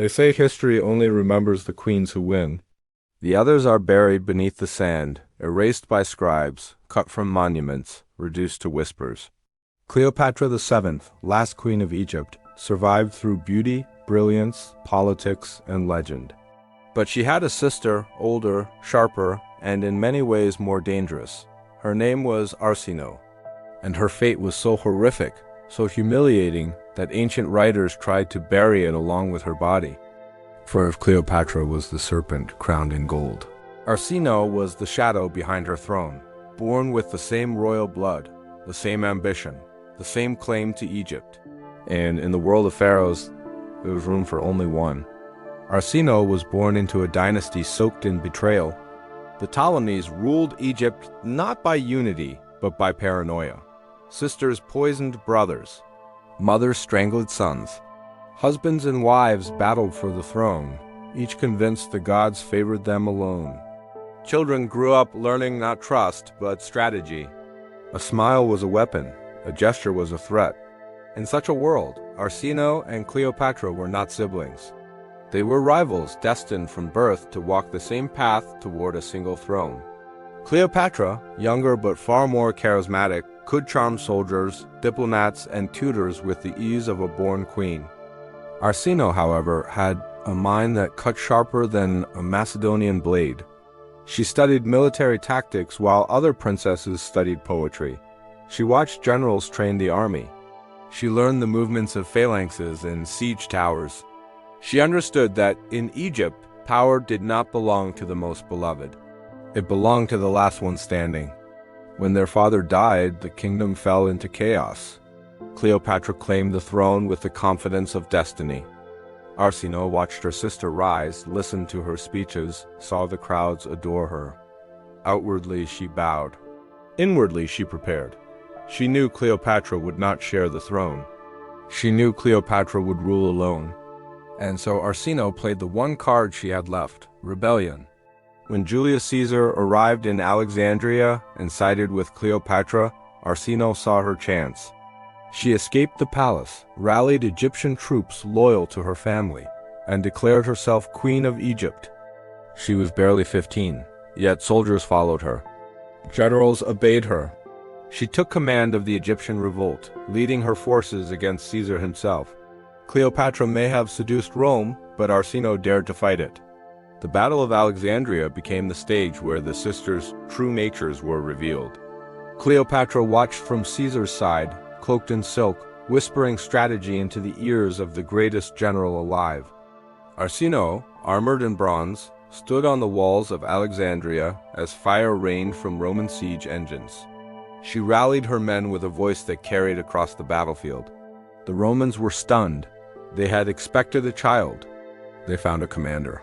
They say history only remembers the queens who win. The others are buried beneath the sand, erased by scribes, cut from monuments, reduced to whispers. Cleopatra VII, last queen of Egypt, survived through beauty, brilliance, politics, and legend. But she had a sister, older, sharper, and in many ways more dangerous. Her name was Arsinoe, and her fate was so horrific, so humiliating, that ancient writers tried to bury it along with her body. For if Cleopatra was the serpent crowned in gold, Arsinoe was the shadow behind her throne, born with the same royal blood, the same ambition, the same claim to Egypt. And in the world of pharaohs, there was room for only one. Arsinoe was born into a dynasty soaked in betrayal. The Ptolemies ruled Egypt not by unity, but by paranoia. Sisters poisoned brothers. Mothers strangled sons. Husbands and wives battled for the throne, each convinced the gods favored them alone. Children grew up learning not trust, but strategy. A smile was a weapon, a gesture was a threat. In such a world, Arsinoe and Cleopatra were not siblings. They were rivals destined from birth to walk the same path toward a single throne. Cleopatra, younger but far more charismatic, could charm soldiers, diplomats, and tutors with the ease of a born queen. Arsinoe, however, had a mind that cut sharper than a Macedonian blade. She studied military tactics while other princesses studied poetry. She watched generals train the army. She learned the movements of phalanxes and siege towers. She understood that in Egypt, power did not belong to the most beloved. It belonged to the last one standing. When their father died, the kingdom fell into chaos. Cleopatra claimed the throne with the confidence of destiny. Arsinoe watched her sister rise, listened to her speeches, saw the crowds adore her. Outwardly she bowed. Inwardly she prepared. She knew Cleopatra would not share the throne. She knew Cleopatra would rule alone. And so Arsinoe played the one card she had left, rebellion. When Julius Caesar arrived in Alexandria and sided with Cleopatra, Arsinoe saw her chance. She escaped the palace, rallied Egyptian troops loyal to her family, and declared herself Queen of Egypt. She was barely 15, yet soldiers followed her. Generals obeyed her. She took command of the Egyptian revolt, leading her forces against Caesar himself. Cleopatra may have seduced Rome, but Arsinoe dared to fight it. The Battle of Alexandria became the stage where the sisters' true natures were revealed. Cleopatra watched from Caesar's side, cloaked in silk, whispering strategy into the ears of the greatest general alive. Arsinoe, armored in bronze, stood on the walls of Alexandria as fire rained from Roman siege engines. She rallied her men with a voice that carried across the battlefield. The Romans were stunned. They had expected a child. They found a commander.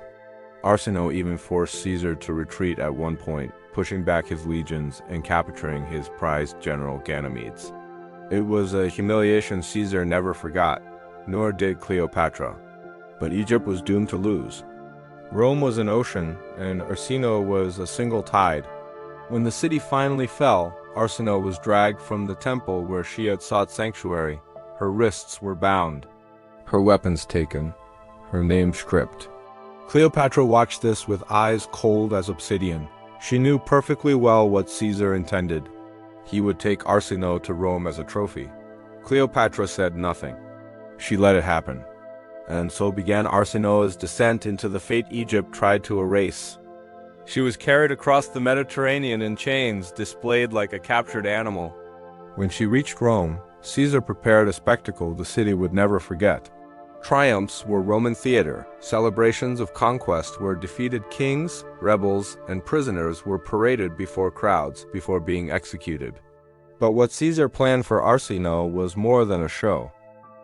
Arsinoe even forced Caesar to retreat at one point, pushing back his legions and capturing his prized general Ganymedes. It was a humiliation Caesar never forgot, nor did Cleopatra. But Egypt was doomed to lose. Rome was an ocean, and Arsinoe was a single tide. When the city finally fell, Arsinoe was dragged from the temple where she had sought sanctuary. Her wrists were bound, her weapons taken, her name stripped. Cleopatra watched this with eyes cold as obsidian. She knew perfectly well what Caesar intended. He would take Arsinoe to Rome as a trophy. Cleopatra said nothing. She let it happen. And so began Arsinoe's descent into the fate Egypt tried to erase. She was carried across the Mediterranean in chains, displayed like a captured animal. When she reached Rome, Caesar prepared a spectacle the city would never forget. Triumphs were Roman theater, celebrations of conquest where defeated kings, rebels, and prisoners were paraded before crowds before being executed. But what Caesar planned for Arsinoe was more than a show.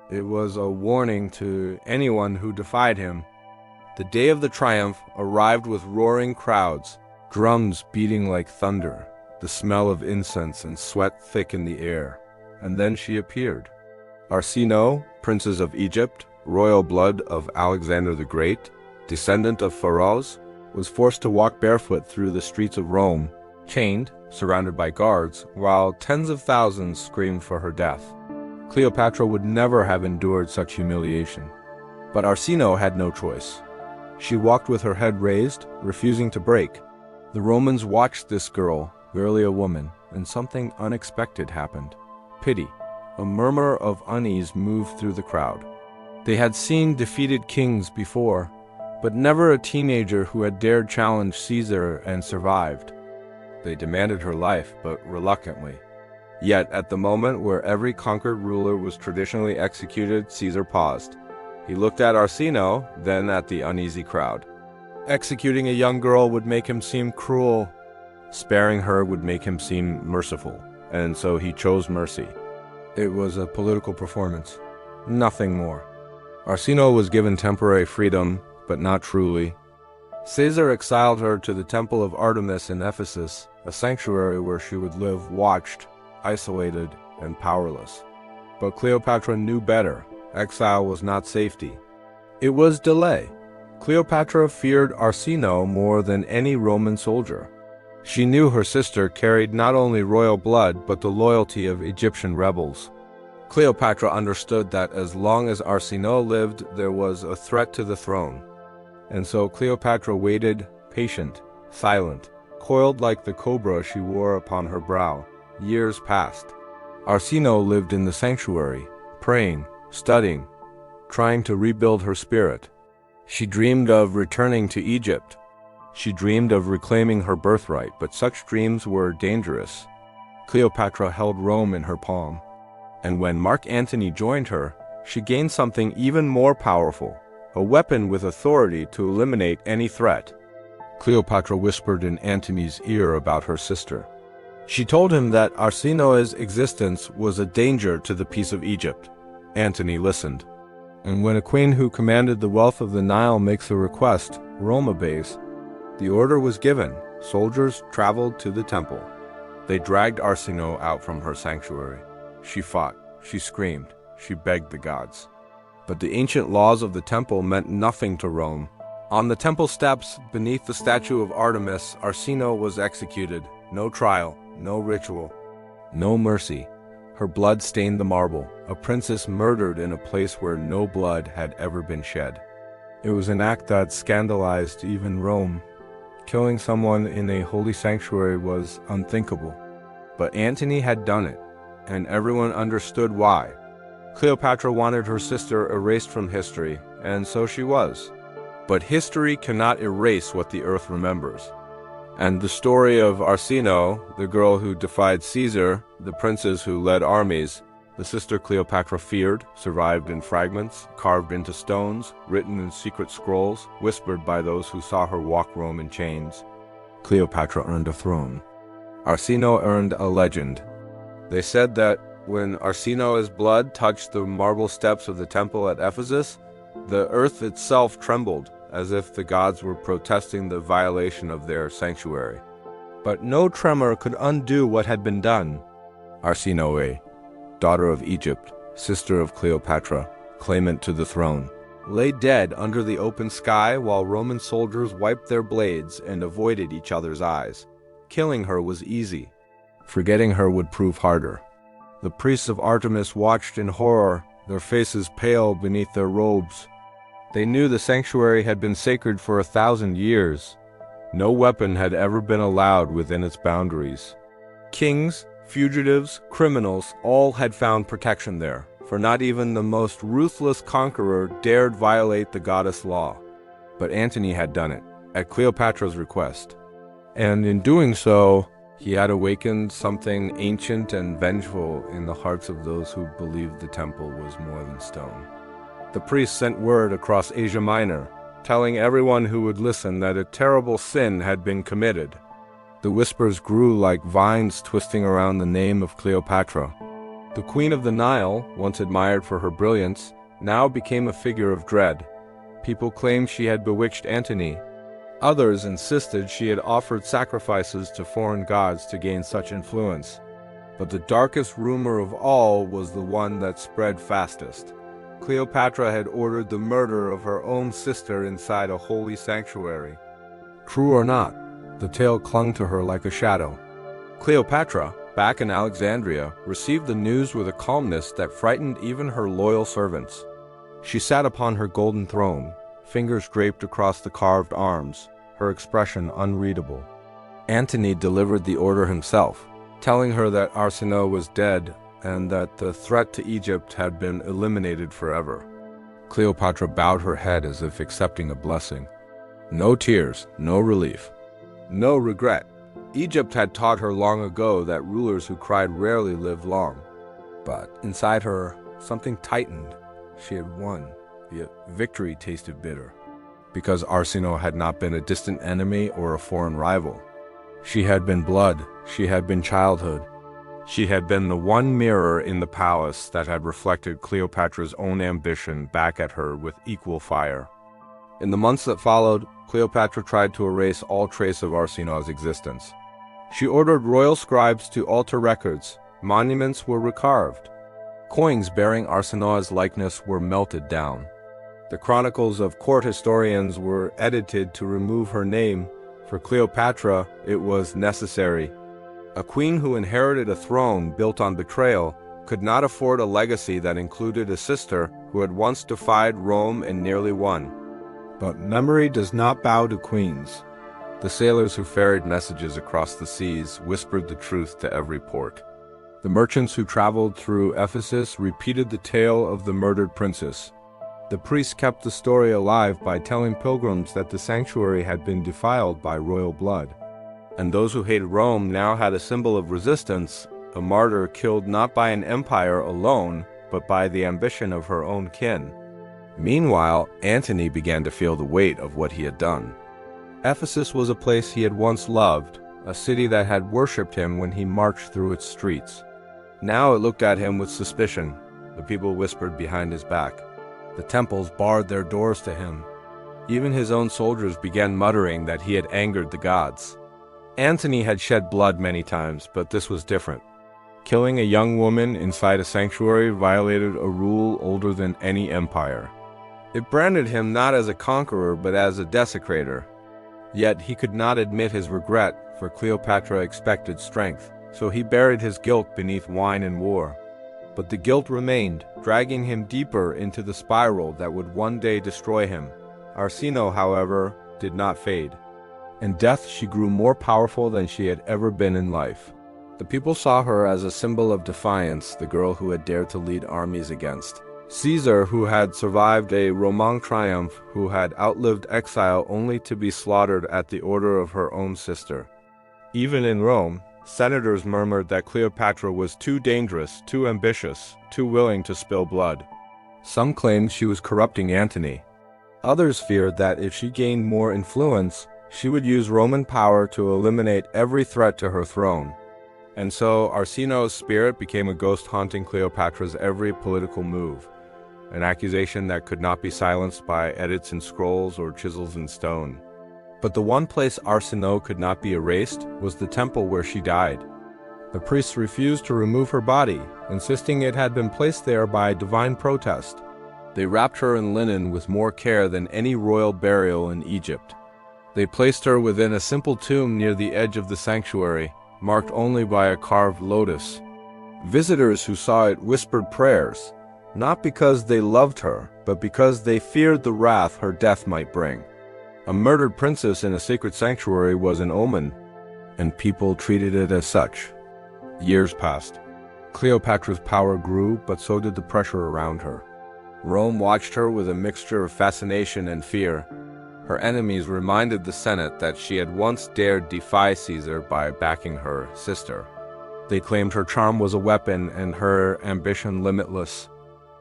It was a warning to anyone who defied him. The day of the triumph arrived with roaring crowds, drums beating like thunder, the smell of incense and sweat thick in the air. And then she appeared. Arsinoe, princess of Egypt, royal blood of Alexander the Great, descendant of pharaohs, was forced to walk barefoot through the streets of Rome, chained, surrounded by guards, while tens of thousands screamed for her death. Cleopatra would never have endured such humiliation. But Arsinoe had no choice. She walked with her head raised, refusing to break. The Romans watched this girl, barely a woman, and something unexpected happened. Pity. A murmur of unease moved through the crowd. They had seen defeated kings before, but never a teenager who had dared challenge Caesar and survived. They demanded her life, but reluctantly. Yet, at the moment where every conquered ruler was traditionally executed, Caesar paused. He looked at Arsinoe, then at the uneasy crowd. Executing a young girl would make him seem cruel. Sparing her would make him seem merciful, and so he chose mercy. It was a political performance, nothing more. Arsinoe was given temporary freedom, but not truly. Caesar exiled her to the temple of Artemis in Ephesus, a sanctuary where she would live watched, isolated, and powerless. But Cleopatra knew better. Exile was not safety. It was delay. Cleopatra feared Arsinoe more than any Roman soldier. She knew her sister carried not only royal blood, but the loyalty of Egyptian rebels. Cleopatra understood that as long as Arsinoe lived, there was a threat to the throne. And so Cleopatra waited, patient, silent, coiled like the cobra she wore upon her brow. Years passed. Arsinoe lived in the sanctuary, praying, studying, trying to rebuild her spirit. She dreamed of returning to Egypt. She dreamed of reclaiming her birthright, but such dreams were dangerous. Cleopatra held Rome in her palm. And when Mark Antony joined her, she gained something even more powerful, a weapon with authority to eliminate any threat. Cleopatra whispered in Antony's ear about her sister. She told him that Arsinoe's existence was a danger to the peace of Egypt. Antony listened. And when a queen who commanded the wealth of the Nile makes a request, Rome obeys. The order was given. Soldiers traveled to the temple. They dragged Arsinoe out from her sanctuary. She fought, she screamed, she begged the gods. But the ancient laws of the temple meant nothing to Rome. On the temple steps, beneath the statue of Artemis, Arsinoe was executed. No trial, no ritual, no mercy. Her blood stained the marble, a princess murdered in a place where no blood had ever been shed. It was an act that scandalized even Rome. Killing someone in a holy sanctuary was unthinkable. But Antony had done it, and everyone understood why. Cleopatra wanted her sister erased from history, and so she was. But history cannot erase what the earth remembers. And the story of Arsinoe, the girl who defied Caesar, the princess who led armies, the sister Cleopatra feared, survived in fragments, carved into stones, written in secret scrolls, whispered by those who saw her walk Rome in chains. Cleopatra earned a throne. Arsinoe earned a legend. They said that when Arsinoe's blood touched the marble steps of the temple at Ephesus, the earth itself trembled, as if the gods were protesting the violation of their sanctuary. But no tremor could undo what had been done. Arsinoe, daughter of Egypt, sister of Cleopatra, claimant to the throne, lay dead under the open sky while Roman soldiers wiped their blades and avoided each other's eyes. Killing her was easy. Forgetting her would prove harder. The priests of Artemis watched in horror, their faces pale beneath their robes. They knew the sanctuary had been sacred for 1,000 years. No weapon had ever been allowed within its boundaries. Kings, fugitives, criminals, all had found protection there, for not even the most ruthless conqueror dared violate the goddess law. But Antony had done it, at Cleopatra's request. And in doing so, he had awakened something ancient and vengeful in the hearts of those who believed the temple was more than stone. The priests sent word across Asia Minor, telling everyone who would listen that a terrible sin had been committed. The whispers grew like vines twisting around the name of Cleopatra. The Queen of the Nile, once admired for her brilliance, now became a figure of dread. People claimed she had bewitched Antony. Others insisted she had offered sacrifices to foreign gods to gain such influence. But the darkest rumor of all was the one that spread fastest. Cleopatra had ordered the murder of her own sister inside a holy sanctuary. True or not, the tale clung to her like a shadow. Cleopatra, back in Alexandria, received the news with a calmness that frightened even her loyal servants. She sat upon her golden throne, fingers draped across the carved arms, her expression unreadable. Antony delivered the order himself, telling her that Arsinoe was dead and that the threat to Egypt had been eliminated forever. Cleopatra bowed her head as if accepting a blessing. No tears, no relief, no regret. Egypt had taught her long ago that rulers who cried rarely lived long. But inside her, something tightened. She had won, yet victory tasted bitter. Because Arsinoe had not been a distant enemy or a foreign rival. She had been blood, she had been childhood. She had been the one mirror in the palace that had reflected Cleopatra's own ambition back at her with equal fire. In the months that followed, Cleopatra tried to erase all trace of Arsinoe's existence. She ordered royal scribes to alter records. Monuments were recarved. Coins bearing Arsinoe's likeness were melted down. The chronicles of court historians were edited to remove her name. For Cleopatra, it was necessary. A queen who inherited a throne built on betrayal could not afford a legacy that included a sister who had once defied Rome and nearly won. But memory does not bow to queens. The sailors who ferried messages across the seas whispered the truth to every port. The merchants who traveled through Ephesus repeated the tale of the murdered princess. The priests kept the story alive by telling pilgrims that the sanctuary had been defiled by royal blood. And those who hated Rome now had a symbol of resistance, a martyr killed not by an empire alone, but by the ambition of her own kin. Meanwhile, Antony began to feel the weight of what he had done. Ephesus was a place he had once loved, a city that had worshipped him when he marched through its streets. Now it looked at him with suspicion. The people whispered behind his back. The temples barred their doors to him. Even his own soldiers began muttering that he had angered the gods. Antony had shed blood many times, but this was different. Killing a young woman inside a sanctuary violated a rule older than any empire. It branded him not as a conqueror, but as a desecrator. Yet he could not admit his regret, for Cleopatra expected strength, so he buried his guilt beneath wine and war. But the guilt remained, dragging him deeper into the spiral that would one day destroy him. Arsinoe, however, did not fade. In death she grew more powerful than she had ever been in life. The people saw her as a symbol of defiance, the girl who had dared to lead armies against Caesar, who had survived a Roman triumph, who had outlived exile only to be slaughtered at the order of her own sister. Even in Rome, senators murmured that Cleopatra was too dangerous, too ambitious, too willing to spill blood. Some claimed she was corrupting Antony. Others feared that if she gained more influence, she would use Roman power to eliminate every threat to her throne. And so Arsinoe's spirit became a ghost haunting Cleopatra's every political move, an accusation that could not be silenced by edits in scrolls or chisels in stone. But the one place Arsinoe could not be erased was the temple where she died. The priests refused to remove her body, insisting it had been placed there by divine protest. They wrapped her in linen with more care than any royal burial in Egypt. They placed her within a simple tomb near the edge of the sanctuary, marked only by a carved lotus. Visitors who saw it whispered prayers, not because they loved her, but because they feared the wrath her death might bring. A murdered princess in a sacred sanctuary was an omen, and people treated it as such. Years passed. Cleopatra's power grew, but so did the pressure around her. Rome watched her with a mixture of fascination and fear. Her enemies reminded the Senate that she had once dared defy Caesar by backing her sister. They claimed her charm was a weapon and her ambition limitless.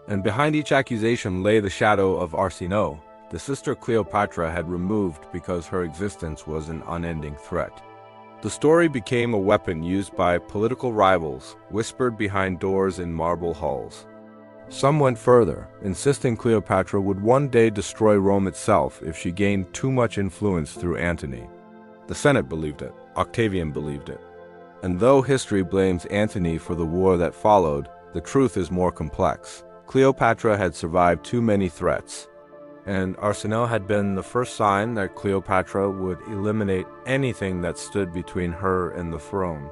And behind each accusation lay the shadow of Arsinoe, the sister Cleopatra had removed because her existence was an unending threat. The story became a weapon used by political rivals, whispered behind doors in marble halls. Some went further, insisting Cleopatra would one day destroy Rome itself if she gained too much influence through Antony. The Senate believed it, Octavian believed it. And though history blames Antony for the war that followed, the truth is more complex. Cleopatra had survived too many threats, and Arsinoe had been the first sign that Cleopatra would eliminate anything that stood between her and the throne.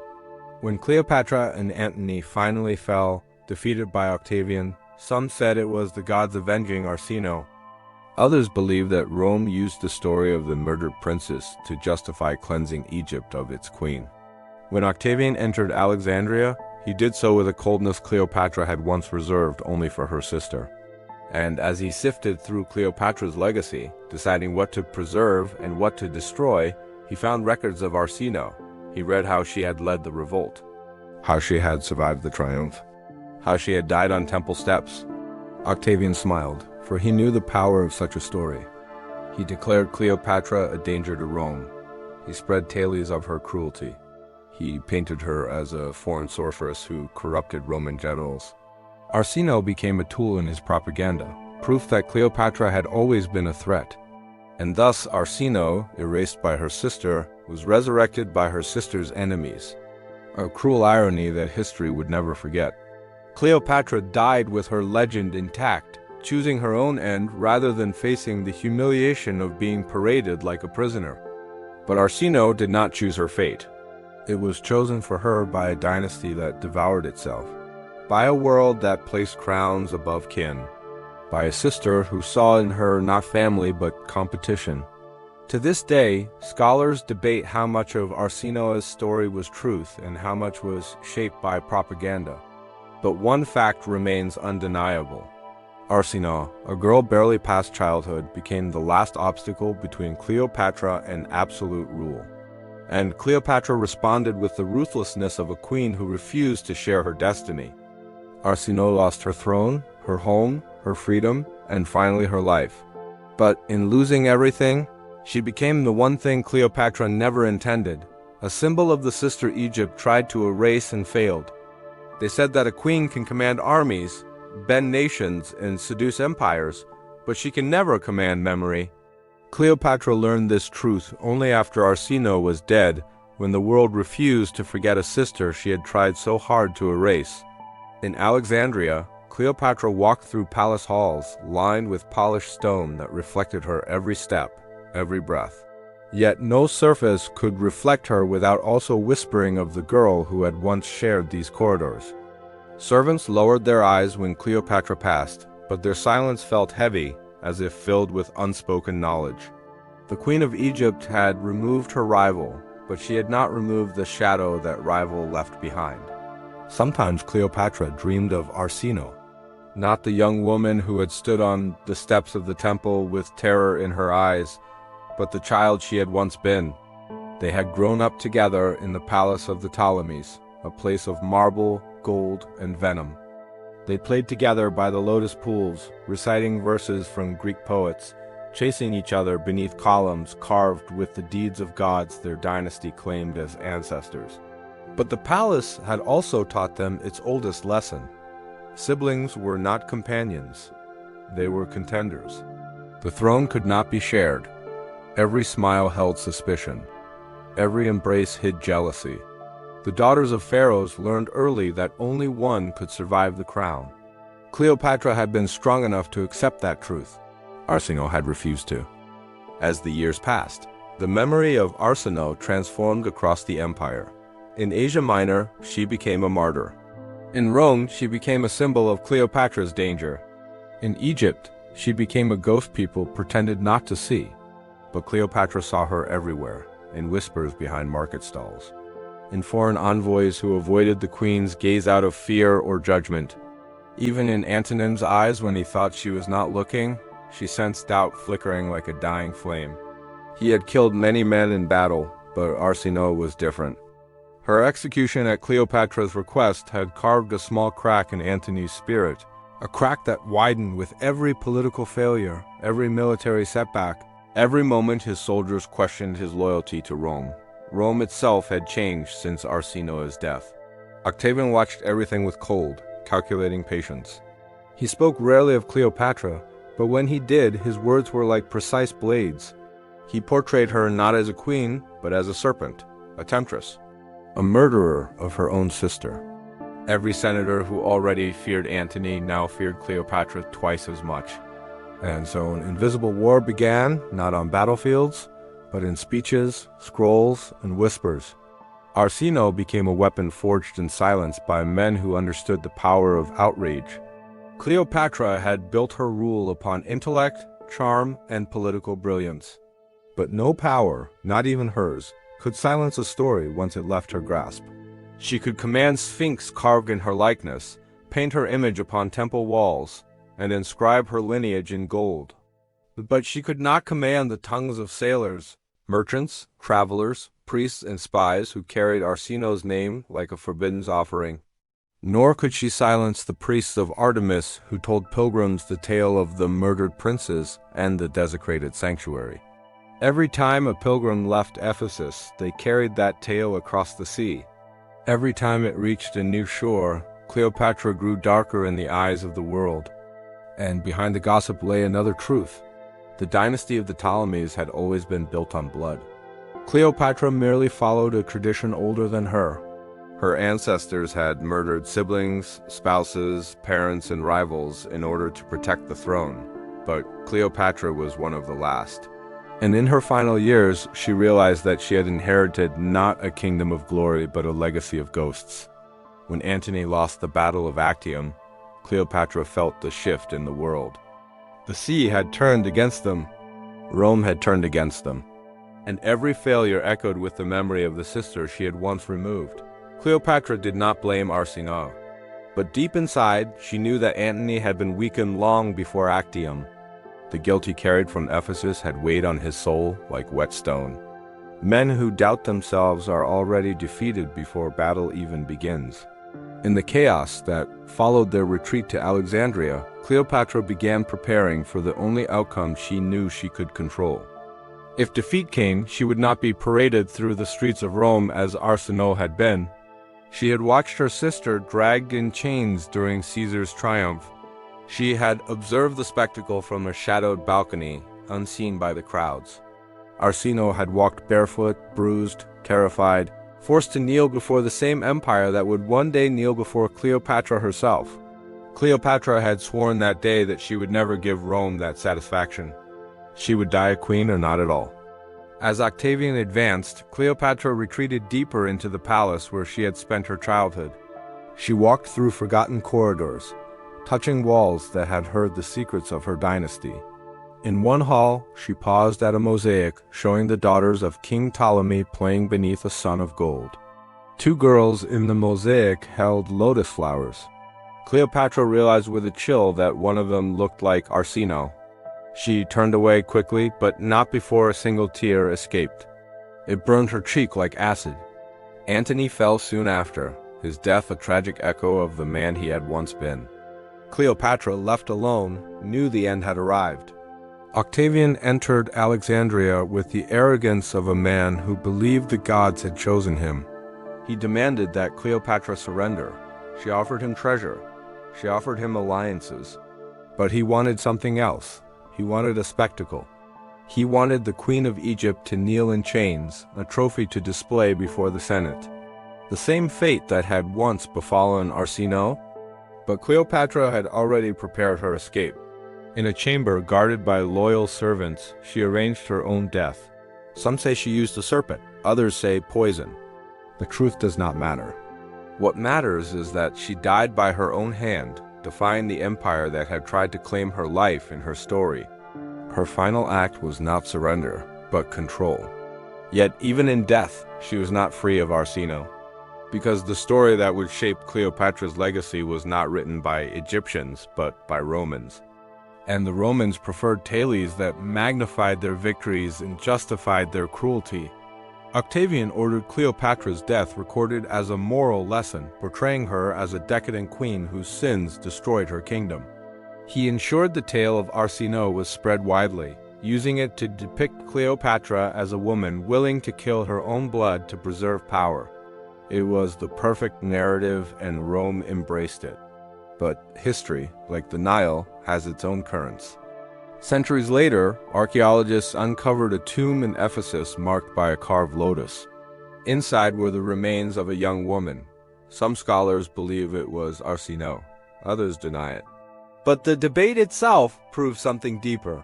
When Cleopatra and Antony finally fell, defeated by Octavian, Some said it was the gods avenging Arsinoe. Others believed that Rome used the story of the murdered princess to justify cleansing Egypt of its queen. When Octavian entered Alexandria, he did so with a coldness Cleopatra had once reserved only for her sister. And as he sifted through Cleopatra's legacy, deciding what to preserve and what to destroy, he found records of Arsinoe. He read how she had led the revolt, how she had survived the triumph, how she had died on temple steps. Octavian smiled, for he knew the power of such a story. He declared Cleopatra a danger to Rome. He spread tales of her cruelty. He painted her as a foreign sorceress who corrupted Roman generals. Arsinoe became a tool in his propaganda, proof that Cleopatra had always been a threat. And thus Arsinoe, erased by her sister, was resurrected by her sister's enemies. A cruel irony that history would never forget. Cleopatra died with her legend intact, choosing her own end rather than facing the humiliation of being paraded like a prisoner. But Arsinoe did not choose her fate. It was chosen for her by a dynasty that devoured itself, by a world that placed crowns above kin, by a sister who saw in her not family but competition. To this day, scholars debate how much of Arsinoe's story was truth and how much was shaped by propaganda. But one fact remains undeniable. Arsinoe, a girl barely past childhood, became the last obstacle between Cleopatra and absolute rule. And Cleopatra responded with the ruthlessness of a queen who refused to share her destiny. Arsinoe lost her throne, her home, her freedom, and finally her life. But in losing everything, she became the one thing Cleopatra never intended, a symbol of the sister Egypt tried to erase and failed. They said that a queen can command armies, bend nations, and seduce empires, but she can never command memory. Cleopatra learned this truth only after Arsinoe was dead, when the world refused to forget a sister she had tried so hard to erase. In Alexandria, Cleopatra walked through palace halls lined with polished stone that reflected her every step, every breath. Yet no surface could reflect her without also whispering of the girl who had once shared these corridors. Servants lowered their eyes when Cleopatra passed, but their silence felt heavy, as if filled with unspoken knowledge. The Queen of Egypt had removed her rival, but she had not removed the shadow that rival left behind. Sometimes Cleopatra dreamed of Arsinoe, not the young woman who had stood on the steps of the temple with terror in her eyes, but the child she had once been. They had grown up together in the palace of the Ptolemies, a place of marble, gold, and venom. They played together by the lotus pools, reciting verses from Greek poets, chasing each other beneath columns carved with the deeds of gods their dynasty claimed as ancestors. But the palace had also taught them its oldest lesson. Siblings were not companions. They were contenders. The throne could not be shared. Every smile held suspicion. Every embrace hid jealousy. The daughters of pharaohs learned early that only one could survive the crown. Cleopatra had been strong enough to accept that truth. Arsinoe had refused to. As the years passed, the memory of Arsinoe transformed across the empire. In Asia Minor, she became a martyr. In Rome, she became a symbol of Cleopatra's danger. In Egypt, she became a ghost people pretended not to see. But Cleopatra saw her everywhere, in whispers behind market stalls, in foreign envoys who avoided the queen's gaze out of fear or judgment. Even in Antonin's eyes when he thought she was not looking, she sensed doubt flickering like a dying flame. He had killed many men in battle, but Arsinoe was different. Her execution at Cleopatra's request had carved a small crack in Antony's spirit, a crack that widened with every political failure, every military setback, every moment his soldiers questioned his loyalty to Rome. Rome itself had changed since Arsinoe's death. Octavian watched everything with cold, calculating patience. He spoke rarely of Cleopatra, but when he did, his words were like precise blades. He portrayed her not as a queen, but as a serpent, a temptress, a murderer of her own sister. Every senator who already feared Antony now feared Cleopatra twice as much. And so an invisible war began, not on battlefields, but in speeches, scrolls, and whispers. Arsinoe became a weapon forged in silence by men who understood the power of outrage. Cleopatra had built her rule upon intellect, charm, and political brilliance. But no power, not even hers, could silence a story once it left her grasp. She could command sphinx carved in her likeness, paint her image upon temple walls, and inscribe her lineage in gold. But she could not command the tongues of sailors, merchants, travelers, priests, and spies who carried Arsinoe's name like a forbidden offering. Nor could she silence the priests of Artemis who told pilgrims the tale of the murdered princes and the desecrated sanctuary. Every time a pilgrim left Ephesus, they carried that tale across the sea. Every time it reached a new shore, Cleopatra grew darker in the eyes of the world. And behind the gossip lay another truth. The dynasty of the Ptolemies had always been built on blood. Cleopatra merely followed a tradition older than her. Her ancestors had murdered siblings, spouses, parents, and rivals in order to protect the throne, but Cleopatra was one of the last. And in her final years, she realized that she had inherited not a kingdom of glory but a legacy of ghosts. When Antony lost the Battle of Actium, Cleopatra felt the shift in the world. The sea had turned against them. Rome had turned against them. And every failure echoed with the memory of the sister she had once removed. Cleopatra did not blame Arsinoe, but deep inside, she knew that Antony had been weakened long before Actium. The guilt he carried from Ephesus had weighed on his soul like wet stone. Men who doubt themselves are already defeated before battle even begins. In the chaos that followed their retreat to Alexandria, Cleopatra began preparing for the only outcome she knew she could control. If defeat came, she would not be paraded through the streets of Rome as Arsinoe had been. She had watched her sister dragged in chains during Caesar's triumph. She had observed the spectacle from a shadowed balcony, unseen by the crowds. Arsinoe had walked barefoot, bruised, terrified, forced to kneel before the same empire that would one day kneel before Cleopatra herself. Cleopatra had sworn that day that she would never give Rome that satisfaction. She would die a queen or not at all. As Octavian advanced, Cleopatra retreated deeper into the palace where she had spent her childhood. She walked through forgotten corridors, touching walls that had heard the secrets of her dynasty. In one hall, she paused at a mosaic showing the daughters of King Ptolemy playing beneath a sun of gold. Two girls in the mosaic held lotus flowers. Cleopatra realized with a chill that one of them looked like Arsinoe. She turned away quickly, but not before a single tear escaped. It burned her cheek like acid. Antony fell soon after, his death a tragic echo of the man he had once been. Cleopatra, left alone, knew the end had arrived. Octavian entered Alexandria with the arrogance of a man who believed the gods had chosen him. He demanded that Cleopatra surrender. She offered him treasure. She offered him alliances. But he wanted something else. He wanted a spectacle. He wanted the Queen of Egypt to kneel in chains, a trophy to display before the Senate. The same fate that had once befallen Arsinoe, but Cleopatra had already prepared her escape. In a chamber guarded by loyal servants, she arranged her own death. Some say she used a serpent, others say poison. The truth does not matter. What matters is that she died by her own hand, defying the empire that had tried to claim her life in her story. Her final act was not surrender, but control. Yet even in death, she was not free of Arsinoe, because the story that would shape Cleopatra's legacy was not written by Egyptians, but by Romans. And the Romans preferred tales that magnified their victories and justified their cruelty. Octavian ordered Cleopatra's death recorded as a moral lesson, portraying her as a decadent queen whose sins destroyed her kingdom. He ensured the tale of Arsinoe was spread widely, using it to depict Cleopatra as a woman willing to kill her own blood to preserve power. It was the perfect narrative, and Rome embraced it. But history, like the Nile, has its own currents. Centuries later, archaeologists uncovered a tomb in Ephesus marked by a carved lotus. Inside were the remains of a young woman. Some scholars believe it was Arsinoe, others deny it. But the debate itself proves something deeper.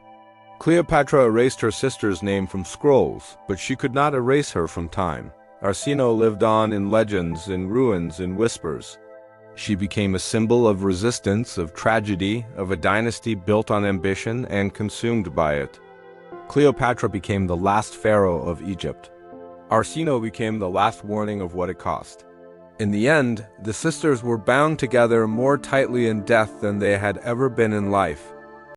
Cleopatra erased her sister's name from scrolls, but she could not erase her from time. Arsinoe lived on in legends, in ruins, in whispers. She became a symbol of resistance, of tragedy, of a dynasty built on ambition and consumed by it. Cleopatra became the last pharaoh of Egypt. Arsinoe became the last warning of what it cost. In the end, the sisters were bound together more tightly in death than they had ever been in life.